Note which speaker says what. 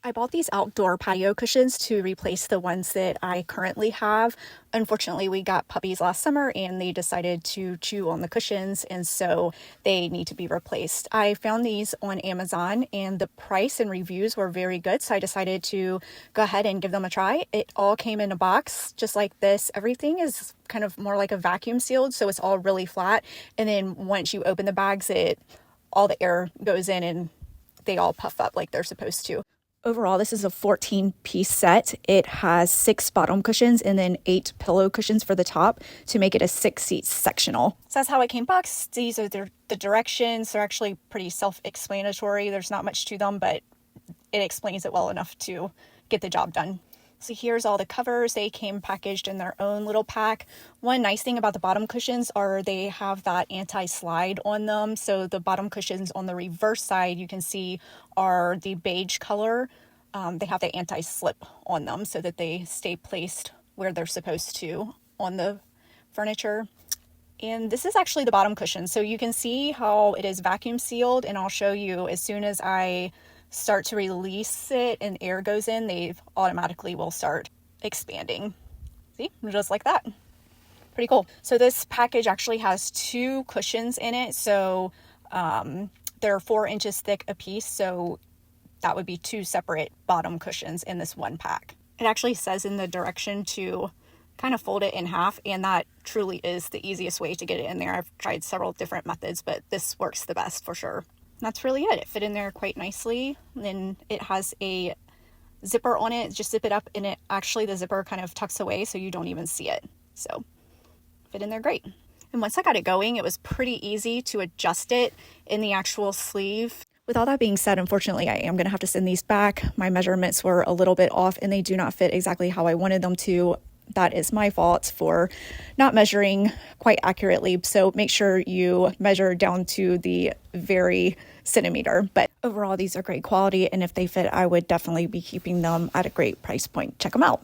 Speaker 1: I bought these outdoor patio cushions to replace the ones that I currently have. Unfortunately, we got puppies last summer and they decided to chew on the cushions, and so they need to be replaced. I found these on Amazon and the price and reviews were very good, so I decided to go ahead and give them a try. It all came in a box just like this. Everything is kind of more like a vacuum sealed, so it's all really flat. And then once you open the bags, all the air goes in and they all puff up like they're supposed to. Overall, this is a 14-piece set. It has 6 bottom cushions and then 8 pillow cushions for the top to make it a 6-seat sectional. So that's how it came boxed. These are the directions. They're actually pretty self-explanatory. There's not much to them, but it explains it well enough to get the job done. So here's all the covers. They came packaged in their own little pack. One nice thing about the bottom cushions are they have that anti-slide on them. So the bottom cushions on the reverse side, you can see, are the beige color. They have the anti-slip on them so that they stay placed where they're supposed to on the furniture. And this is actually the bottom cushion. So you can see how it is vacuum sealed, and I'll show you as soon as I start to release it and air goes in, they automatically will start expanding. See, just like that. Pretty cool. So this package actually has 2 cushions in it. So they're 4 inches thick a piece. So that would be 2 separate bottom cushions in this one pack. It actually says in the direction to kind of fold it in half, and that truly is the easiest way to get it in there. I've tried several different methods, but this works the best for sure. That's really it. It fit in there quite nicely. And then it has a zipper on it. Just zip it up, and the zipper kind of tucks away so you don't even see it. So fit in there great. And once I got it going, it was pretty easy to adjust it in the actual sleeve. With all that being said, unfortunately, I am going to have to send these back. My measurements were a little bit off and they do not fit exactly how I wanted them to. That is my fault for not measuring quite accurately. So make sure you measure down to the very centimeter. But overall, these are great quality. And if they fit, I would definitely be keeping them at a great price point. Check them out.